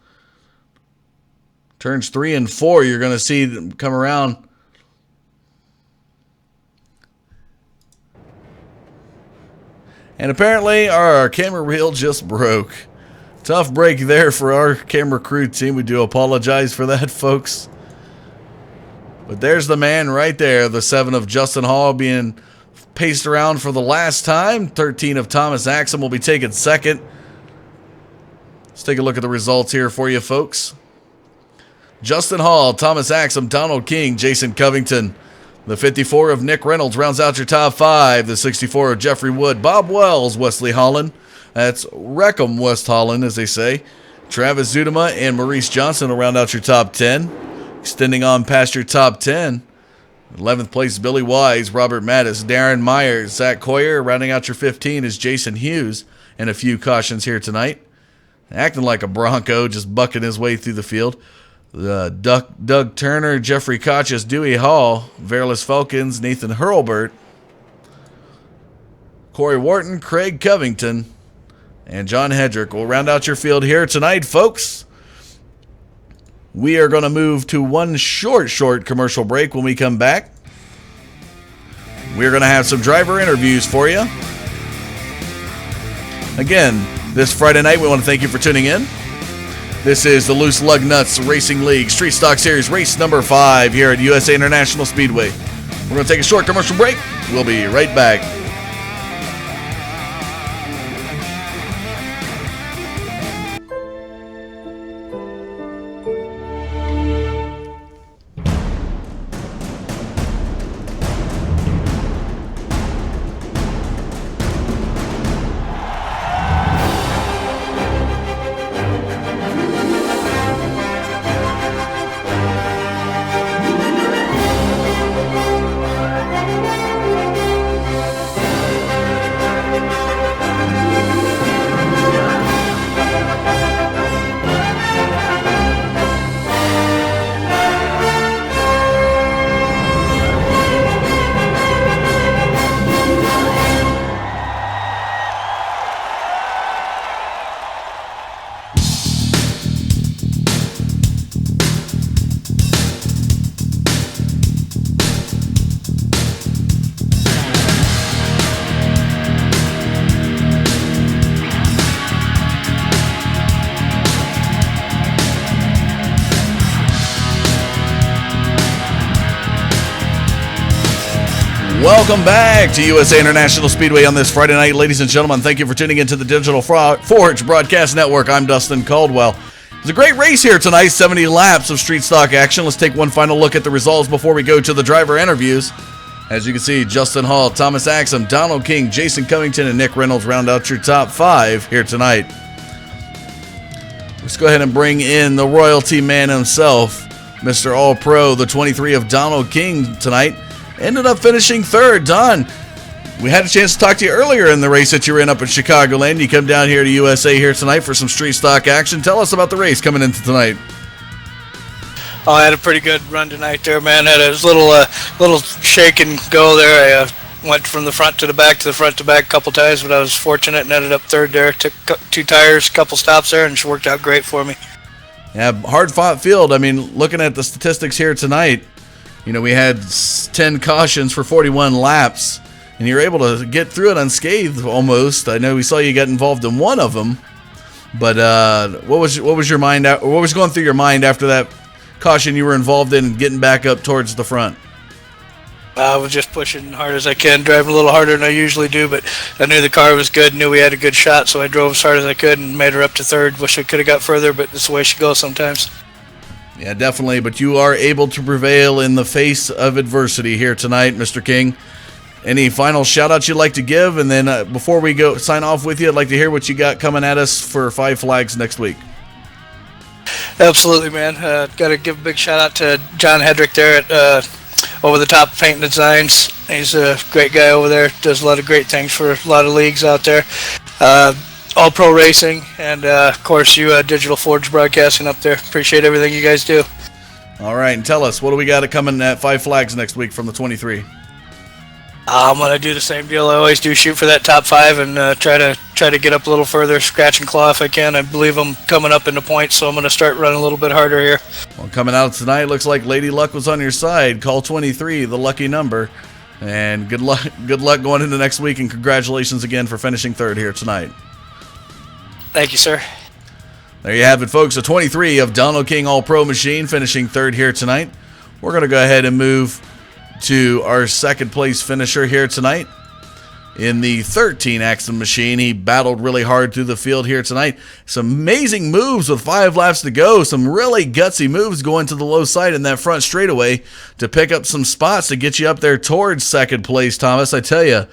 Turns 3 and 4, you're going to see them come around. And apparently our camera reel just broke. Tough break there for our camera crew team. We do apologize for that, folks. But there's the man right there. The 7 of Justin Hall being paced around for the last time. 13 of Thomas Axum will be taking second. Let's take a look at the results here for you, folks. Justin Hall, Thomas Axum, Donald King, Jason Covington. The 54 of Nick Reynolds rounds out your top 5. The 64 of Jeffrey Wood, Bob Wells, Wesley Holland. That's Wreckham West Holland, as they say. Travis Zudema and Maurice Johnson will round out your top 10. Extending on past your top 10. 11th place, Billy Wise, Robert Mattis, Darren Myers, Zach Coyer. Rounding out your 15 is Jason Hughes. And a few cautions here tonight. Acting like a Bronco, just bucking his way through the field. Doug Turner, Jeffrey Kochis, Dewey Hall, Verlis Falcons, Nathan Hurlbert, Corey Wharton, Craig Covington, and John Hedrick will round out your field here tonight, folks. We are going to move to one short commercial break. When we come back, we're going to have some driver interviews for you. Again, this Friday night, we want to thank you for tuning in. This is the Loose Lug Nuts Racing League Street Stock Series race number 5 here at USA International Speedway. We're going to take a short commercial break. We'll be right back. Welcome back to USA International Speedway on this Friday night. Ladies and gentlemen, thank you for tuning into the Digital Forge Broadcast Network. I'm Dustin Caldwell. It's a great race here tonight, 70 laps of street stock action. Let's take one final look at the results before we go to the driver interviews. As you can see, Justin Hall, Thomas Axum, Donald King, Jason Covington, and Nick Reynolds round out your top 5 here tonight. Let's go ahead and bring in the royalty man himself, Mr. All-Pro, the 23 of Donald King tonight. Ended up finishing 3rd. Don, we had a chance to talk to you earlier in the race that you ran up in Chicagoland. You come down here to USA here tonight for some street stock action. Tell us about the race coming into tonight. Oh, I had a pretty good run tonight there, man. Had a little shake and go there. I went from the front to the back to the front to back a couple times, but I was fortunate and ended up 3rd there. Took 2 tires, couple stops there, and it worked out great for me. Yeah, hard-fought field. I mean, looking at the statistics here tonight, you know, we had 10 cautions for 41 laps, and you're able to get through it unscathed almost. I know we saw you got involved in one of them, but what was your mind? What was going through your mind after that caution you were involved in and getting back up towards the front? I was just pushing hard as I can, driving a little harder than I usually do, but I knew the car was good, knew we had a good shot, so I drove as hard as I could and made her up to 3rd. Wish I could have got further, but it's the way she goes sometimes. Yeah, definitely, but you are able to prevail in the face of adversity here tonight, Mr. King. Any final shout-outs you'd like to give? And then before we go sign off with you, I'd like to hear what you got coming at us for Five Flags next week. Absolutely, man. Got to give a big shout-out to John Hedrick there at Over the Top Paint and Designs. He's a great guy over there. Does a lot of great things for a lot of leagues out there. All Pro Racing, and of course you Digital Forge Broadcasting up there. Appreciate everything you guys do. All right, and tell us, what do we got coming at Five Flags next week from the 23? I'm gonna do the same deal I always do: shoot for that top 5 and try to get up a little further, scratch and claw if I can. I believe I'm coming up into points, so I'm gonna start running a little bit harder here. Well, coming out tonight, looks like Lady Luck was on your side. Call 23, the lucky number, and good luck going into next week. And congratulations again for finishing 3rd here tonight. Thank you, sir. There you have it, folks. A 23 of Donald King All-Pro Machine finishing 3rd here tonight. We're going to go ahead and move to our 2nd place finisher here tonight. In the 13 Axum Machine, he battled really hard through the field here tonight. Some amazing moves with 5 laps to go. Some really gutsy moves going to the low side in that front straightaway to pick up some spots to get you up there towards 2nd place, Thomas. I tell you,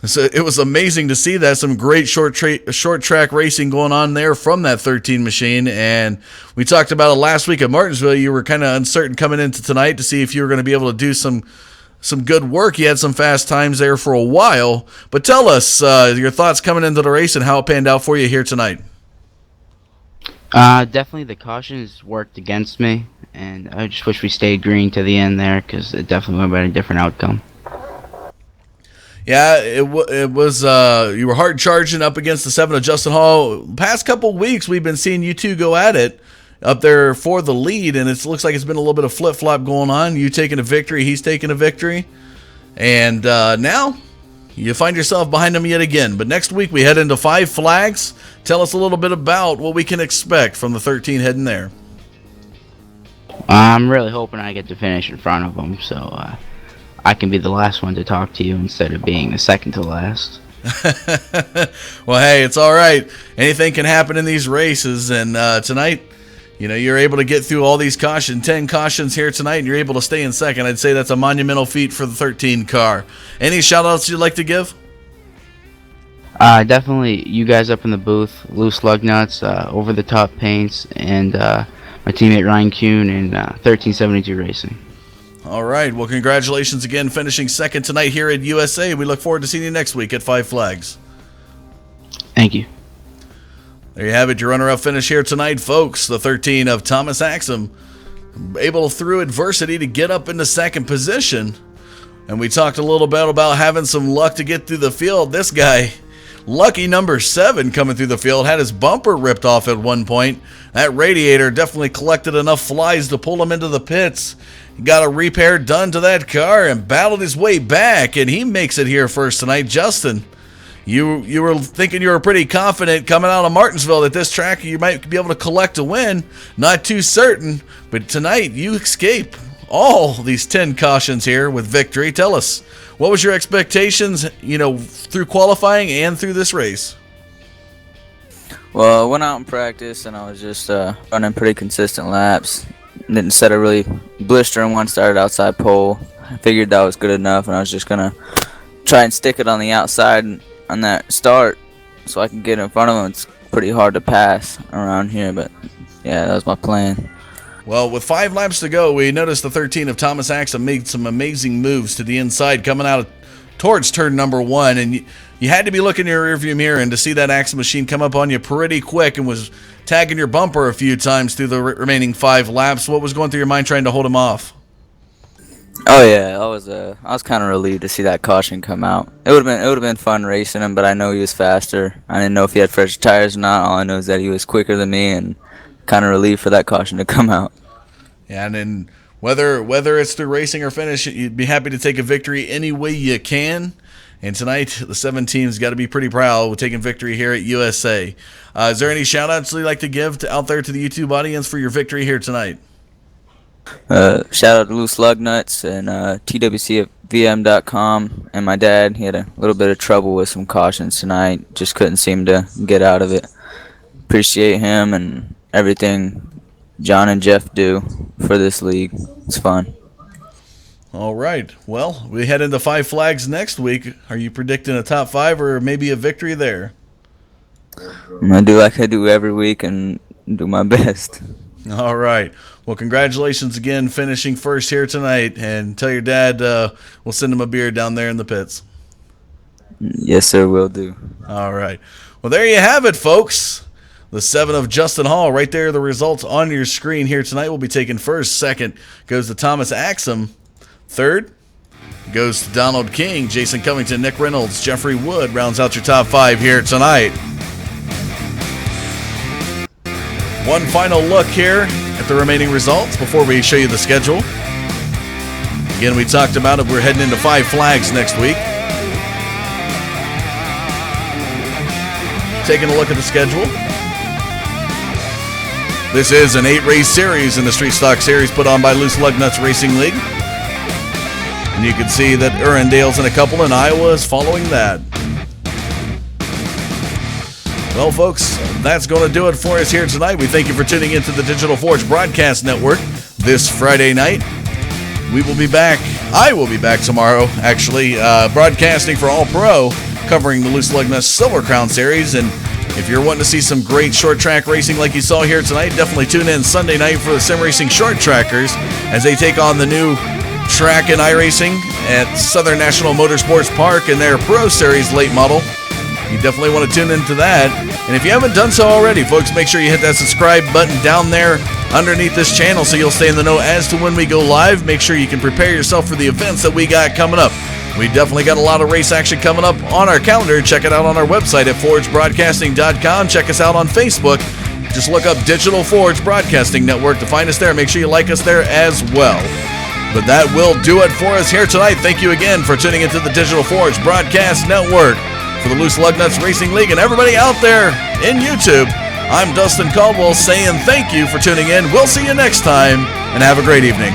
so it was amazing to see that. Some great short track racing going on there from that 13 machine. And we talked about it last week at Martinsville. You were kind of uncertain coming into tonight to see if you were going to be able to do some good work. You had some fast times there for a while. But tell us your thoughts coming into the race and how it panned out for you here tonight. Definitely the cautions worked against me. And I just wish we stayed green to the end there, because it definitely would have been a different outcome. Yeah, it was, you were hard charging up against the 7 of Justin Hall. Past couple weeks, we've been seeing you two go at it up there for the lead, and it looks like it's been a little bit of flip-flop going on. You taking a victory, he's taking a victory. And now you find yourself behind him yet again. But next week, we head into Five Flags. Tell us a little bit about what we can expect from the 13 heading there. I'm really hoping I get to finish in front of him, so I can be the last one to talk to you instead of being the second to last. Well, hey, it's all right. Anything can happen in these races, and tonight, you know, you're able to get through all these 10 cautions here tonight, and you're able to stay in second. I'd say that's a monumental feat for the 13 car. Any shout-outs you'd like to give? Definitely you guys up in the booth, Loose Lug Nuts, Over the Top Paints, and my teammate Ryan Kuhn in 1372 Racing. All right. Well, congratulations again, finishing second tonight here at USA. We look forward to seeing you next week at Five Flags. Thank you. There you have it, your runner-up finish here tonight, folks. The 13 of Thomas Axum, able through adversity to get up into second position. And we talked a little bit about having some luck to get through the field. This guy, lucky number 7 coming through the field, had his bumper ripped off at one point. That radiator definitely collected enough flies to pull him into the pits. He got a repair done to that car and battled his way back, and he makes it here first tonight. Justin, you were thinking you were pretty confident coming out of Martinsville that this track you might be able to collect a win. Not too certain, but tonight you escape all these 10 cautions here with victory. Tell us, what was your expectations, through qualifying and through this race? Well, I went out in practice and I was just running pretty consistent laps. Didn't set a really blistering one, started outside pole. I figured that was good enough, and I was just going to try and stick it on the outside on that start so I can get in front of him. It's pretty hard to pass around here, but yeah, that was my plan. Well, with 5 laps to go, we noticed the 13 of Thomas Axum made some amazing moves to the inside coming out towards turn number 1, and you had to be looking in your rearview mirror and to see that Axum machine come up on you pretty quick and was tagging your bumper a few times through the remaining 5 laps. What was going through your mind trying to hold him off? Oh yeah, I was kind of relieved to see that caution come out. It would have been fun racing him, but I know he was faster. I didn't know if he had fresh tires or not. All I know is that he was quicker than me, and kind of relieved for that caution to come out. Yeah, and then whether it's through racing or finish, you'd be happy to take a victory any way you can. And tonight, the 7 teams got to be pretty proud with taking victory here at USA. Is there any shout-outs you'd like to give out there to the YouTube audience for your victory here tonight? Shout out to Loose Lug Nuts and TWC at VM.com, and my dad. He had a little bit of trouble with some cautions tonight. Just couldn't seem to get out of it. Appreciate him and everything John and Jeff do for this league. It's fun. All right. Well, we head into 5 Flags next week. Are you predicting a top 5 or maybe a victory there? I'm going to do like I do every week and do my best. All right. Well, congratulations again, finishing first here tonight. And tell your dad we'll send him a beer down there in the pits. Yes, sir, will do. All right. Well, there you have it, folks. The 7 of Justin Hall, right there, the results on your screen here tonight. Will be taken first. Second goes to Thomas Axum. Third goes to Donald King, Jason Covington, Nick Reynolds, Jeffrey Wood rounds out your top 5 here tonight. One final look here at the remaining results before we show you the schedule. Again, we talked about it. We're heading into 5 Flags next week. Taking a look at the schedule. This is an 8-race series in the Street Stock Series put on by Loose Lug Nuts Racing League. And you can see that Urandale's in a couple, and Iowa is following that. Well, folks, that's going to do it for us here tonight. We thank you for tuning into the Digital Forge Broadcast Network this Friday night. We will be back. I will be back tomorrow, actually, broadcasting for All Pro, covering the Loose Lug Nuts Silver Crown Series. And if you're wanting to see some great short track racing like you saw here tonight, definitely tune in Sunday night for the Sim Racing Short Trackers as they take on the new track and iRacing at Southern National Motorsports Park in their Pro Series late model. You definitely want to tune into that. And if you haven't done so already, folks, make sure you hit that subscribe button down there underneath this channel so you'll stay in the know as to when we go live. Make sure you can prepare yourself for the events that we got coming up. We definitely got a lot of race action coming up on our calendar. Check it out on our website at forgebroadcasting.com. Check us out on Facebook. Just look up Digital Forge Broadcasting Network to find us there. Make sure you like us there as well. But that will do it for us here tonight. Thank you again for tuning into the Digital Forge Broadcast Network. For the Loose Lug Nuts Racing League and everybody out there in YouTube, I'm Dustin Caldwell saying thank you for tuning in. We'll see you next time, and have a great evening.